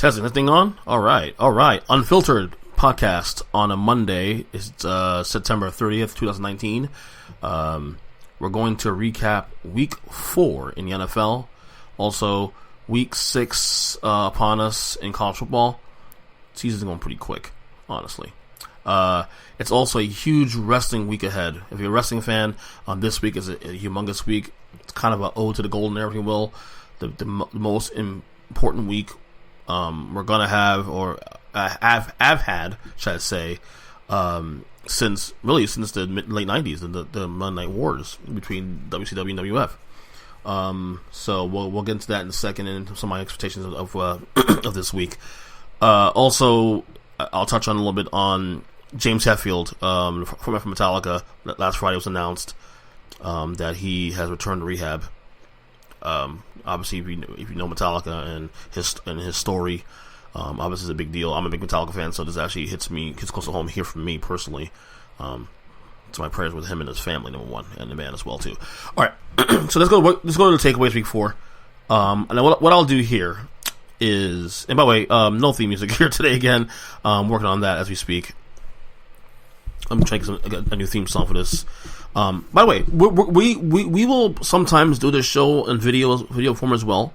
Testing this thing on? All right. Unfiltered podcast on a Monday. It's September 30th, 2019. We're going to recap Week 4 in the NFL. Also, Week 6 upon us in college football. Season's going pretty quick, honestly. It's also a huge wrestling week ahead. If you're a wrestling fan, this week is a humongous week. It's kind of an ode to the golden era, if you will. The most important week we're gonna have, or have had, should I say, since the late '90s, the Monday Night Wars between WCW and WF. So we'll get into that in a second, and some of my expectations of of this week. Also, I'll touch on a little bit on James Hetfield from Metallica. Last Friday was announced that he has returned to rehab. Obviously, if you know Metallica and his story, obviously it's a big deal. I'm a big Metallica fan, so this actually hits close to home here for me personally. So my prayers with him and his family, number one, and the band as well too. All right, so let's go to the takeaways week 4. And what I'll do here is, and by the way, no theme music here today again. Working on that as we speak. I'm trying to get a new theme song for this. By the way, we will sometimes do this show in video form as well.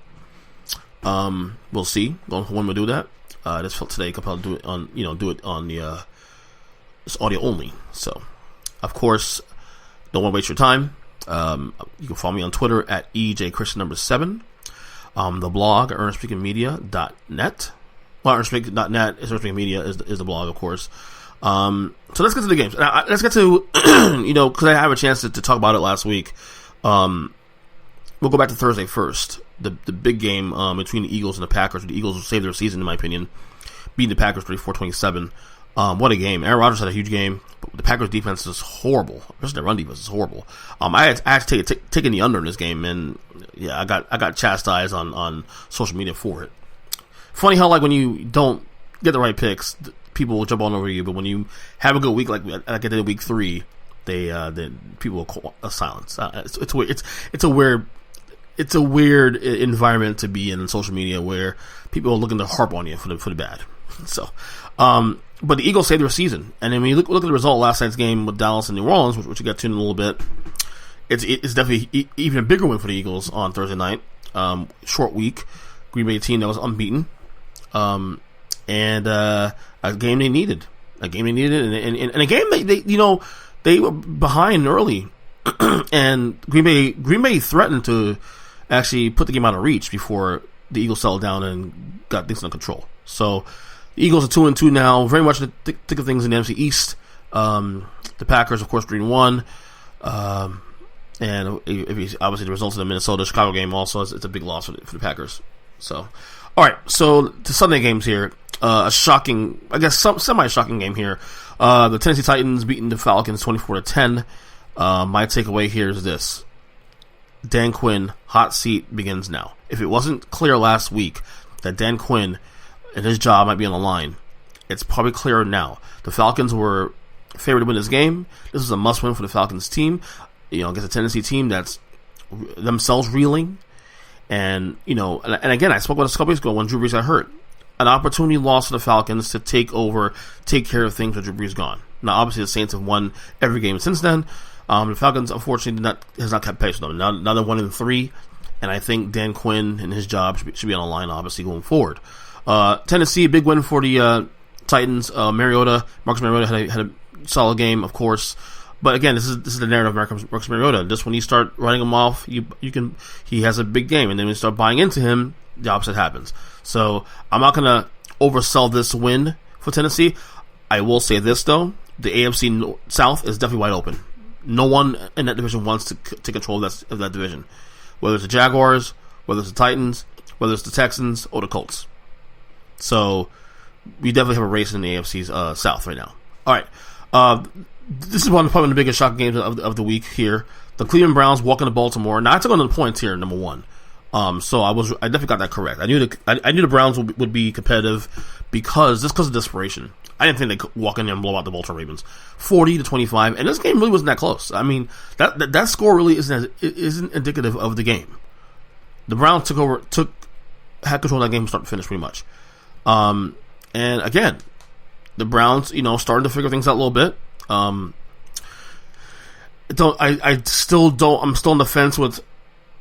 We'll see when we do that. This felt today could probably do it on the it's audio only. So, of course, don't want to waste your time. You can follow me on Twitter at EJChristian7. The blog earnspeakingmedia.net. Well, earnspeak.net is Earnspeaking Media is the blog, of course. So let's get to the games. Let's get to, because I have a chance to talk about it last week. We'll go back to Thursday first. The big game between the Eagles and the Packers. The Eagles saved their season, in my opinion, beating the Packers 34-27. What a game. Aaron Rodgers had a huge game, but the Packers defense is horrible. Especially their run defense is horrible. I had actually taken the under in this game, and yeah, I got chastised on social media for it. Funny how, like, when you don't get the right picks, people will jump all over you, but when you have a good week, like I did in week 3, they people will call a silence. It's weird. It's a weird environment to be in social media where people are looking to harp on you for the bad. So, but the Eagles saved their season, and then when you look at the result last night's game with Dallas and New Orleans, which we'll get to in a little bit, it's definitely even a bigger win for the Eagles on Thursday night. Short week, Green Bay team that was unbeaten. And a game they needed, and a game they were behind early, and Green Bay threatened to actually put the game out of reach before the Eagles settled down and got things under control. So the Eagles are 2-2 now, very much in the thick of things in the NFC East. The Packers, of course, 3-1, and obviously the results of the Minnesota-Chicago game also it's a big loss for the Packers. So, all right, so the Sunday games here. A shocking, I guess, semi-shocking game here. The Tennessee Titans beating the Falcons 24-10. My takeaway here is this: Dan Quinn, hot seat begins now. If it wasn't clear last week that Dan Quinn and his job might be on the line, it's probably clearer now. The Falcons were favored to win this game. This is a must-win for the Falcons team. Against a Tennessee team that's themselves reeling. And again, I spoke about this a couple weeks ago when Drew Brees got hurt. An opportunity lost for the Falcons to take care of things when Drew Brees gone. Now, obviously, the Saints have won every game since then. The Falcons, unfortunately, has not kept pace with them. Now they're 1-3, and I think Dan Quinn and his job should be on the line, obviously, going forward. Tennessee, big win for the Titans. Marcus Mariota had a solid game, of course. But again, this is the narrative of Marcus Mariota. Just when you start writing him off, he has a big game, and then when you start buying into him, the opposite happens. So I'm not going to oversell this win for Tennessee. I will say this, though. The AFC South is definitely wide open. No one in that division wants to take control of that division. Whether it's the Jaguars, whether it's the Titans, whether it's the Texans, or the Colts. So we definitely have a race in the AFC South right now. All right. This is probably one of the biggest shocking games of the week here. The Cleveland Browns walking to Baltimore. Now, I took on the points here, number 1. So I definitely got that correct. I knew the Browns would be competitive because of desperation. I didn't think they could walk in there and blow out the Baltimore Ravens, 40-25, and this game really wasn't that close. I mean, that score really isn't indicative of the game. The Browns had control of that game from start to finish pretty much. And again, the Browns, starting to figure things out a little bit. I'm still on the fence with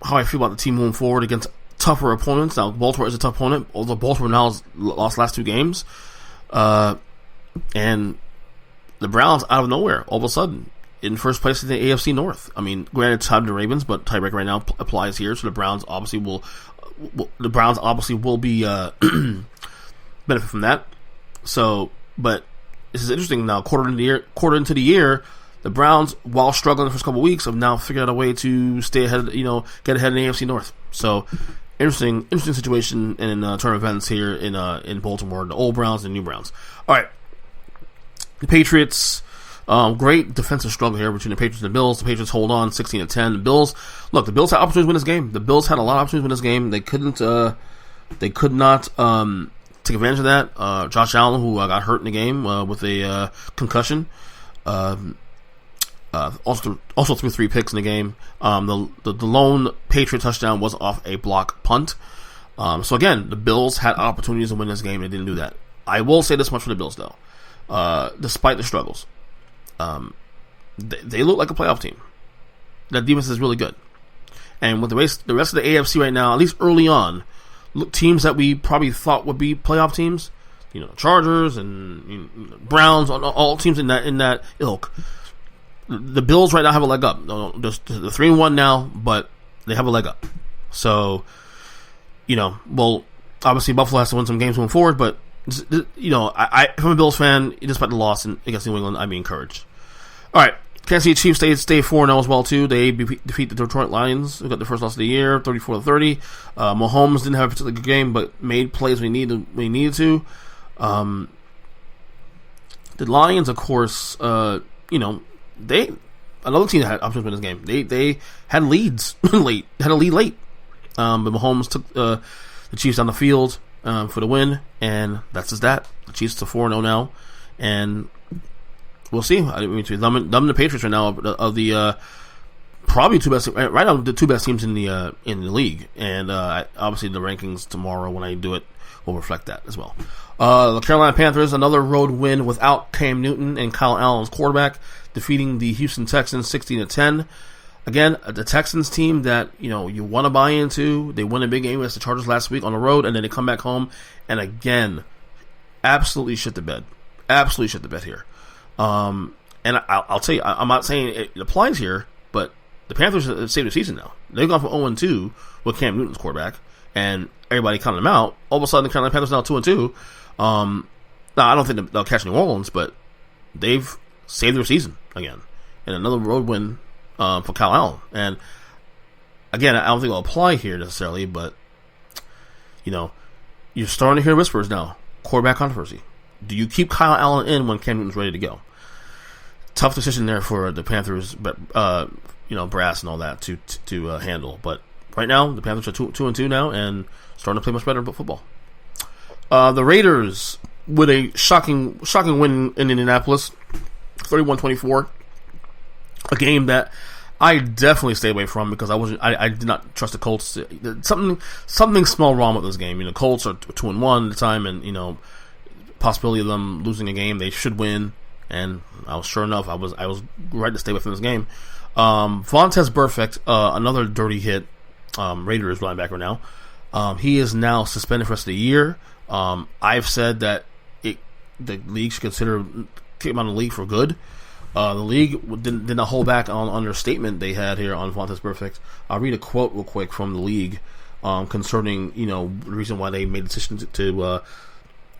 how I feel about the team moving forward against tougher opponents. Now, Baltimore is a tough opponent, although Baltimore now has lost last 2 games. And the Browns, out of nowhere, all of a sudden, in first place in the AFC North. I mean, granted, tied to the Ravens, but tiebreaker right now applies here, so the Browns obviously will be benefit from that. So, but this is interesting now. Quarter into the year, the Browns, while struggling the first couple of weeks, have now figured out a way to stay ahead. Get ahead in the AFC North. So, interesting situation in turn of events here in Baltimore. The old Browns and the new Browns. All right, the Patriots. Great defensive struggle here between the Patriots and the Bills. The Patriots hold on 16-10. The Bills had opportunities to win this game. The Bills had a lot of opportunities to win this game. They could not take advantage of that. Josh Allen, who got hurt in the game with a concussion, also threw 3 picks in the game. The lone Patriot touchdown was off a block punt. So again, the Bills had opportunities to win this game. They didn't do that. I will say this much for the Bills, though. Despite the struggles, they look like a playoff team. That defense is really good. And with the rest of the AFC right now, at least early on, teams that we probably thought would be playoff teams, Chargers and Browns, all teams in that ilk. The Bills right now have a leg up. They're 3-1 now, but they have a leg up. So, obviously Buffalo has to win some games moving forward, but if I'm a Bills fan, despite the loss against New England, I'd be encouraged. All right, Kansas City Chiefs stay 4-0 as well too. They defeat the Detroit Lions. They got their first loss of the year, 34-30. Mahomes didn't have a particularly good game, but made plays when he needed to. The Lions, of course, another team that had options in this game. They had leads late. Had a lead late, but Mahomes took the Chiefs down the field for the win, and that's just that. The Chiefs are 4-0 now, and we'll see. I mean, them and the Patriots right now of the probably right now the 2 best teams in the league, and obviously the rankings tomorrow when I do it will reflect that as well. The Carolina Panthers, another road win without Cam Newton and Kyle Allen's quarterback, defeating the Houston Texans 16-10. Again, the Texans team that you want to buy into. They won a big game against the Chargers last week on the road, and then they come back home and again absolutely shit the bed. Absolutely shit the bed here. And I'll tell you, I'm not saying it applies here, but the Panthers have saved the season now. They've gone from 0-2 with Cam Newton's quarterback, and everybody counted them out. All of a sudden, the Carolina Panthers now 2-2. Now, I don't think they'll catch New Orleans, but they've saved their season again. And another road win for Kyle Allen. And again, I don't think it'll apply here necessarily, but you're starting to hear whispers now. Quarterback controversy. Do you keep Kyle Allen in when Cam Newton's ready to go? Tough decision there for the Panthers, but brass and all that to handle. But right now, the Panthers are 2-2 now and starting to play much better football. The Raiders with a shocking win in Indianapolis, 31-24. A game that I definitely stayed away from because I did not trust the Colts. Something small wrong with this game. The Colts are 2-1 at the time, and possibility of them losing a game they should win. And I was sure enough, I was right to stay away from this game. Vontaze Burfict, another dirty hit. Raiders linebacker now. He is now suspended for the rest of the year. I've said that the league should consider kicking him out of the league for good. The league did not hold back on their statement they had here on Vontaze Burfict. I'll read a quote real quick from the league concerning the reason why they made the decision to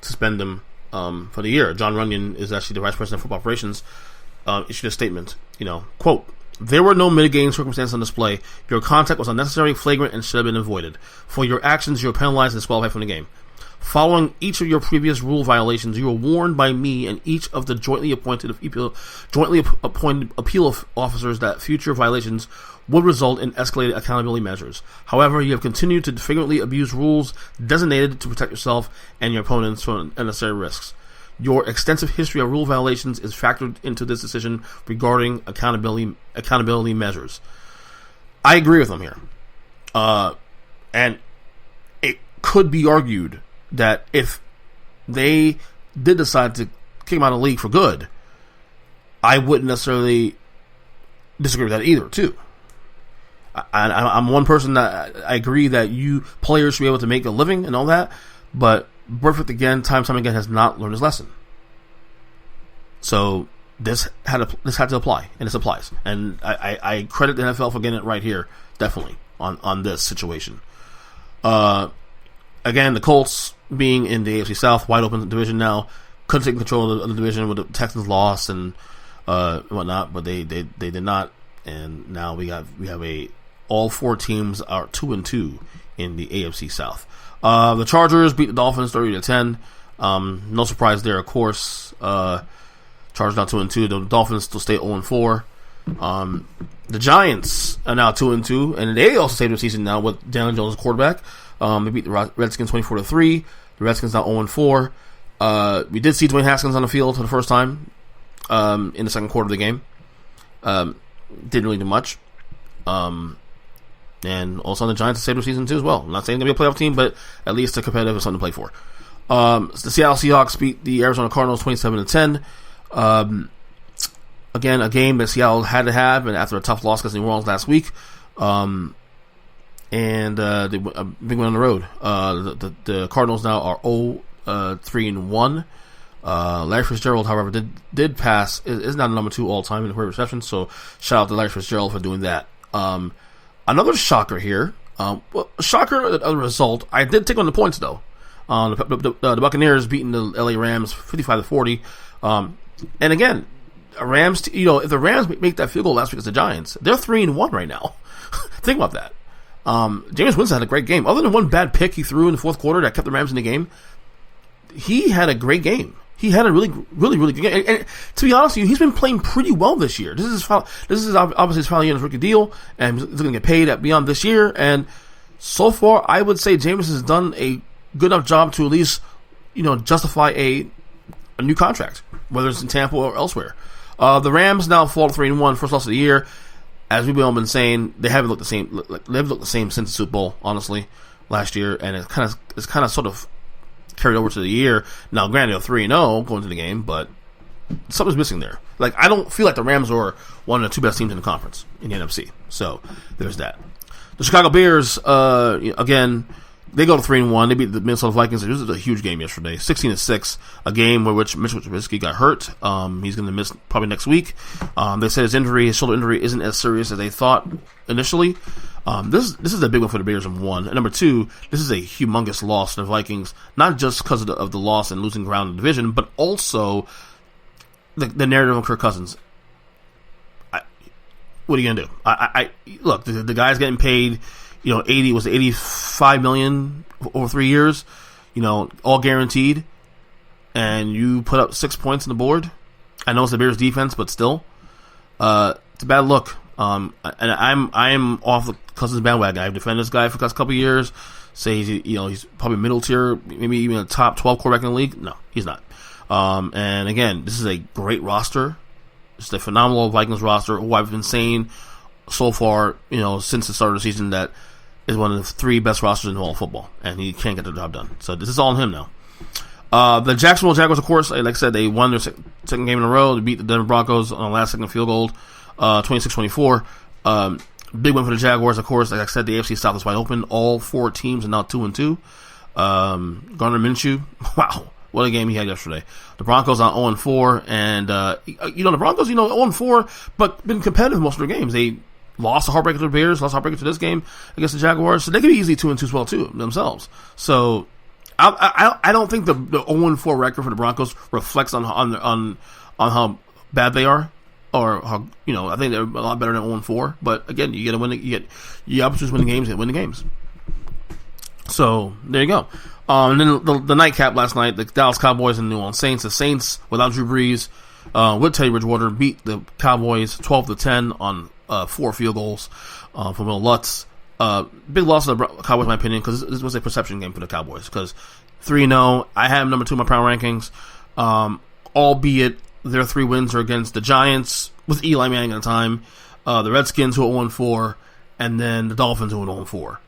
suspend him for the year. John Runyon is actually the vice president of football operations. Issued a statement. Quote: "There were no mitigating circumstances on display. Your contact was unnecessary, flagrant, and should have been avoided. For your actions, you are penalized and disqualified from the game. Following each of your previous rule violations, you were warned by me and each of the jointly appointed appeal officers that future violations would result in escalated accountability measures. However, you have continued to flagrantly abuse rules designated to protect yourself and your opponents from unnecessary risks. Your extensive history of rule violations is factored into this decision regarding accountability measures." I agree with them here. And it could be argued that if they did decide to kick him out of the league for good, I wouldn't necessarily disagree with that either, too. I'm one person that I agree that players should be able to make a living and all that, but Burfict, again, time again, has not learned his lesson. So this had to apply, and this applies. And I credit the NFL for getting it right here, definitely, on this situation. Again, the Colts being in the AFC South, wide open division now, couldn't take control of the division with the Texans loss and whatnot, but they did not, and now we have all 4 teams are 2-2 in the AFC South. The Chargers beat the Dolphins 30-10. No surprise there, of course. Chargers now 2-2. The Dolphins still stay 0-4. The Giants are now 2-2, and they also saved their season now with Daniel Jones as quarterback. They beat the Redskins 24-3. The Redskins now 0-4. We did see Dwayne Haskins on the field for the first time in the second quarter of the game. Didn't really do much. And also the Giants saved their season too as well. I'm not saying they're going to be a playoff team, but at least a competitive and something to play for. The Seattle Seahawks beat the Arizona Cardinals 27-10. Again, a game that Seattle had to have, and after a tough loss against New Orleans last week. And they a big win on the road. The Cardinals now are 0-3-1. Larry Fitzgerald, however, did pass. Is now the number 2 all time in the reception. So shout out to Larry Fitzgerald for doing that. Another shocker here. Shocker of the result. I did take on the points though. The Buccaneers beating the LA Rams 55-40. And again, Rams. If the Rams make that field goal last week against the Giants, they're 3-1 right now. Think about that. James Winston had a great game. Other than one bad pick he threw in the fourth quarter that kept the Rams in the game, he had a great game. He had a really, really, really good game. And to be honest with you, he's been playing pretty well this year. This is obviously his final year in his rookie deal, and he's going to get paid beyond this year. And so far, I would say James has done a good enough job to at least, justify a new contract, whether it's in Tampa or elsewhere. The Rams now fall to 3-1, first loss of the year. As we've all been saying, they haven't looked the same. They haven't looked the same since the Super Bowl, honestly, last year, and it's kind of sort of carried over to the year. Now, granted, they're 3-0 going to the game, but something's missing there. Like, I don't feel like the Rams are one of the 2 best teams in the conference in the NFC. So there's that. The Chicago Bears, again, they go to 3-1. They beat the Minnesota Vikings. This was a huge game yesterday, 16-6. A game where Mitchell Trubisky got hurt. He's going to miss probably next week. They said his shoulder injury, isn't as serious as they thought initially. This is a big one for the Bears, number 1. And number 2, this is a humongous loss to the Vikings, not just because of the loss and losing ground in the division, but also the narrative of Kirk Cousins. What are you going to do? Look, the guy's getting paid, $85 million over 3 years, all guaranteed, and you put up 6 points on the board. I know it's the Bears defense, but still, it's a bad look. And I'm off the Cousins bandwagon. I've defended this guy for the last couple of years. Say he's probably middle tier, maybe even a top 12 quarterback in the league. No, he's not. And again, this is a great roster. It's a phenomenal Vikings roster, who I've been saying so far, since the start of the season, that is one of the 3 best rosters in all of football, and he can't get the job done. So this is all on him now. The Jacksonville Jaguars, of course, like I said, they won their second game in a row. They beat the Denver Broncos on the last second field goal, 26-24. Big win for the Jaguars, of course. Like I said, the AFC South is wide open. All 4 teams are now 2-2. Gardner Minshew, wow, what a game he had yesterday. The Broncos are 0-4, and the Broncos, 0-4, but been competitive most of their games. They lost a heartbreaker to the Bears, lost a heartbreaker to this game against the Jaguars, so they could be easily 2-2 as well too themselves. So I don't think the 0-4 record for the Broncos reflects on how bad they are, or how I think they're a lot better than 0-4. But again, you get to win. You opportunities to win the games. You win the games. So there you go. And then the nightcap last night, the Dallas Cowboys and the New Orleans Saints. The Saints, without Drew Brees, with Teddy Bridgewater, beat the Cowboys 12-10 on 4 field goals from Will Lutz. Big loss to the Cowboys, in my opinion, because this was a perception game for the Cowboys. Because 3-0, I have them number 2 in my power rankings, albeit their 3 wins are against the Giants with Eli Manning at the time, the Redskins who are 0-4, and then the Dolphins who are 0-4.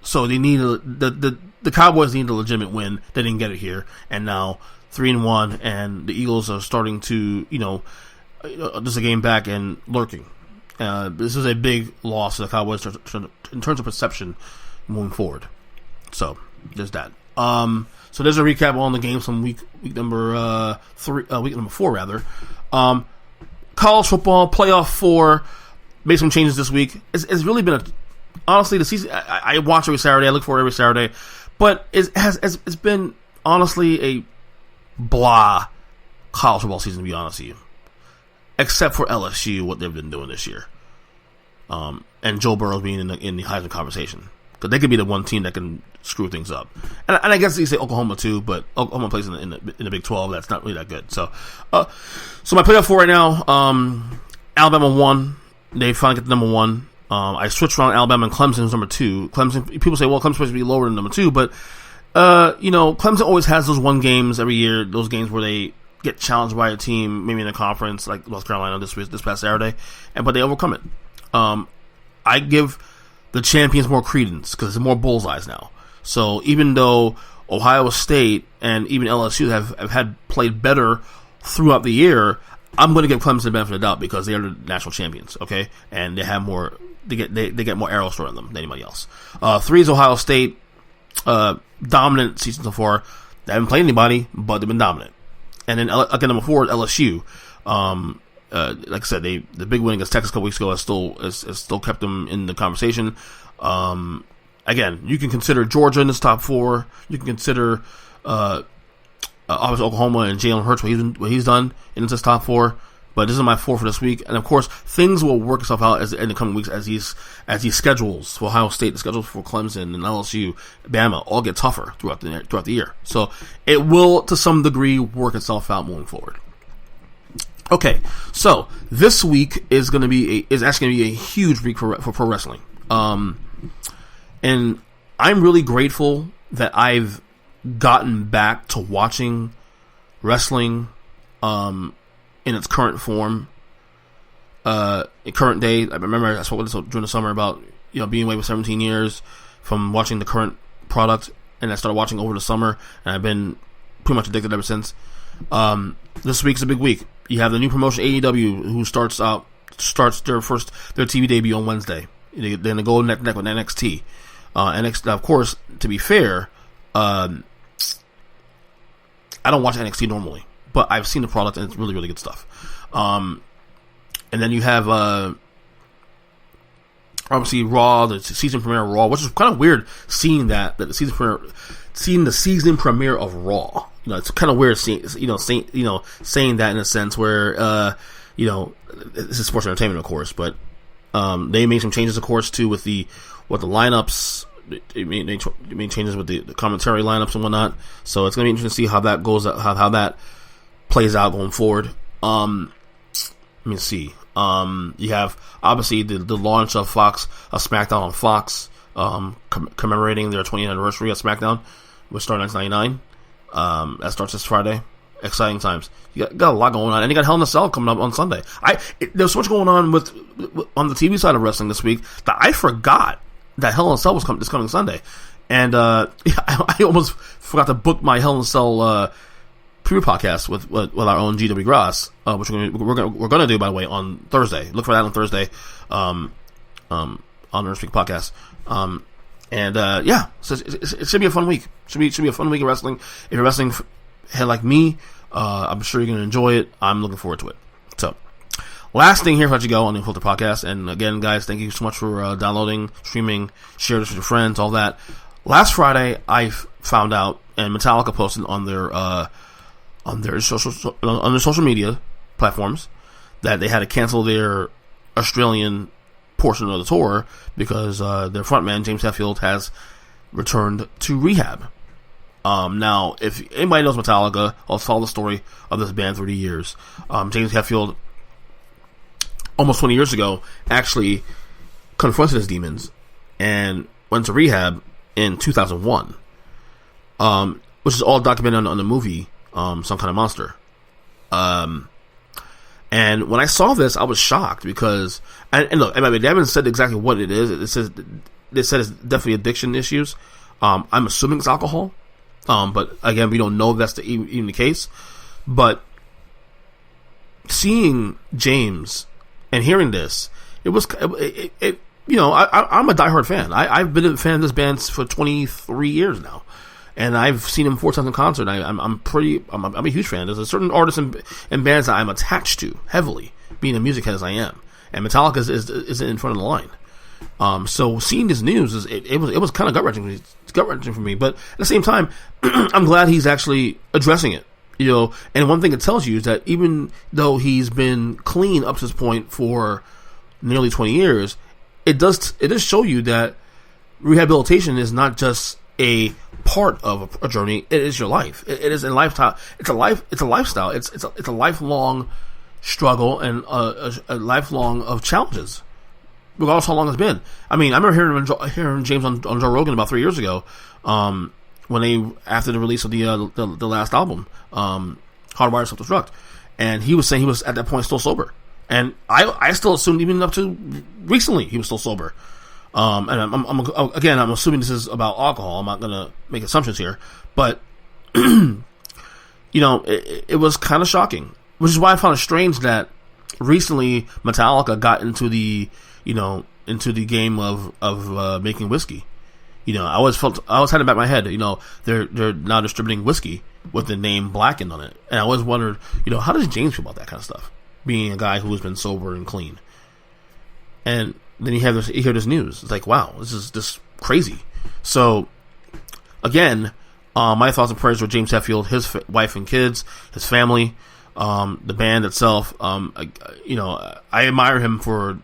So they need the Cowboys need a legitimate win. They didn't get it here, and now 3-1, and the Eagles are starting to, just a game back and lurking. This is a big loss to the Cowboys in terms of perception moving forward. So there's that. So there's a recap on the games from week number 4 rather. College football playoff 4 made some changes this week. It's really been honestly the season. I watch every Saturday. I look for it every Saturday, but it's been honestly a blah college football season, to be honest with you, except for LSU, what they've been doing this year, and Joe Burrow being in the Heisman conversation, because they could be the one team that can screw things up. And I guess you say Oklahoma too, but Oklahoma plays in the Big 12. That's not really that good. So my playoff 4 right now, Alabama 1. They finally get the number 1. I switched around Alabama and Clemson's number 2. Clemson, people say, well, Clemson's supposed to be lower than number 2, but Clemson always has those one games every year, those games where they get challenged by a team, maybe in a conference like North Carolina this past Saturday, but they overcome it. I give the champions more credence because there's more bullseyes now. So even though Ohio State and even LSU have had played better throughout the year, I'm going to give Clemson the benefit of the doubt because they are the national champions, okay? And they have more, they get more arrows thrown at them than anybody else. 3 is Ohio State, dominant season so far. They haven't played anybody, but they've been dominant. And then again, number 4 is LSU. Like I said, the big win against Texas a couple weeks ago has still kept them in the conversation. Again, you can consider Georgia in this top 4. You can consider obviously Oklahoma and Jalen Hurts what he's done in this top 4. But this is my 4 for this week, and of course things will work itself out in the coming weeks as these schedules for Ohio State, the schedules for Clemson and LSU, Bama all get tougher throughout the year. So it will to some degree work itself out moving forward. Okay, so this week is actually going to be a huge week for pro wrestling, and I'm really grateful that I've gotten back to watching wrestling in its current form, in current day. I remember I spoke during the summer about being away for 17 years from watching the current product, and I started watching over the summer, and I've been pretty much addicted ever since. This week's a big week. You have the new promotion AEW, who starts their TV debut on Wednesday. Then they go neck with NXT. NXT, of course, to be fair, I don't watch NXT normally, but I've seen the product and it's really, really good stuff. And then you have obviously Raw, the season premiere of Raw, which is kind of weird seeing that the season premiere of Raw. It's kind of weird saying that in a sense where this is sports entertainment, of course, but they made some changes, of course, too, with the lineups. They made changes with the commentary lineups and whatnot. So it's going to be interesting to see how that goes, how that plays out going forward. Let me see. You have obviously the launch of SmackDown on Fox, commemorating their 20th anniversary of SmackDown, which started in 1999. That starts this Friday. Exciting times. You got a lot going on, and you got Hell in a Cell coming up on Sunday. There's so much going on with on the TV side of wrestling this week that I forgot that Hell in a Cell was this coming Sunday, and I almost forgot to book my Hell in a Cell preview podcast with our own GW Gross, which we're gonna do, by the way, on Thursday. Look for that on Thursday, on the Nurse Week podcast. So it should be a fun week. Should be a fun week of wrestling. If you're a wrestling head like me, I'm sure you're going to enjoy it. I'm looking forward to it. So, last thing here before I let you go on the Filter Podcast. And again, guys, thank you so much for downloading, streaming, share this with your friends, all that. Last Friday, I found out, and Metallica posted on their social media platforms that they had to cancel their Australian portion of the tour because their frontman James Hetfield has returned to rehab. Now, if anybody knows Metallica, I'll follow the story of this band through the years. James Hetfield, almost 20 years ago, actually confronted his demons and went to rehab in 2001, which is all documented on the movie Some Kind of Monster. And when I saw this, I was shocked because, and look, I mean, they haven't said exactly what it is. It says they said it's definitely addiction issues. I'm assuming it's alcohol. But again, we don't know if that's even the case. But seeing James and hearing this, I'm a diehard fan. I've been a fan of this band for 23 years now, and I've seen him 4 times in concert. I'm a huge fan. There's a certain artists and bands that I'm attached to heavily, being a music head as I am, and Metallica is in front of the line. So seeing this news it was kind of gut wrenching for me. But at the same time, I'm glad he's actually addressing it. And one thing it tells you is that even though he's been clean up to this point for nearly 20 years, it does show you that rehabilitation is not just a part of a journey. It is your life. It is a lifestyle. It's a lifestyle. It's a lifelong struggle and a lifelong of challenges, regardless how long it's been. I mean, I remember hearing James on Joe Rogan about 3 years ago, when after the release of the last album, Hardwired Self-Destruct, and he was saying he was at that point still sober, and I still assumed even up to recently he was still sober. And I'm assuming this is about alcohol. I'm not gonna make assumptions here, but it was kind of shocking, which is why I found it strange that recently Metallica got into the game of making whiskey. I always had in the back of my head, they're now distributing whiskey with the name blackened on it. And I always wondered, how does James feel about that kind of stuff? Being a guy who has been sober and clean. And then you hear this news. It's like, wow, this is just crazy. So, again, my thoughts and prayers with James Hetfield, his wife and kids, his family, the band itself. I admire him for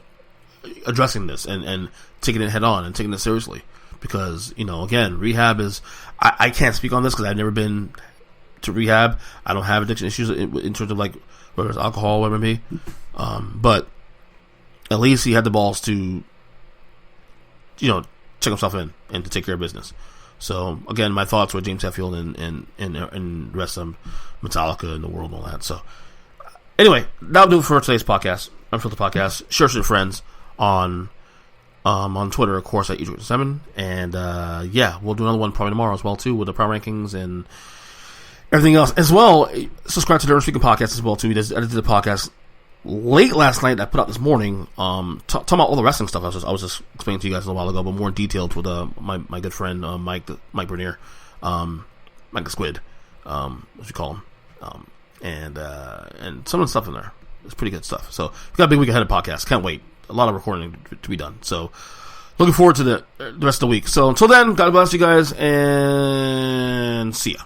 addressing this and taking it head on and taking it seriously. Because, again, rehab is... I can't speak on this because I've never been to rehab. I don't have addiction issues in terms of, whether it's alcohol or whatever it may be. But at least he had the balls to, check himself in and to take care of business. So, again, my thoughts were James Hetfield and the rest of Metallica and the world and all that. So, anyway, that'll do it for today's podcast. Unfiltered Podcast. Share with your friends on Twitter, of course, at E7. And, we'll do another one probably tomorrow as well, too, with the power rankings and everything else. As well, subscribe to the Urban Speaking Podcast as well, too. I did the podcast late last night that I put out this morning, talking about all the wrestling stuff I was just explaining to you guys a little while ago, but more in detail with my good friend, Mike Bernier, Mike the Squid, as we call him, and some of the stuff in there. It's pretty good stuff. So, we've got a big week ahead of podcasts. Can't wait. A lot of recording to be done. So, looking forward to the rest of the week. So, until then, God bless you guys, and see ya.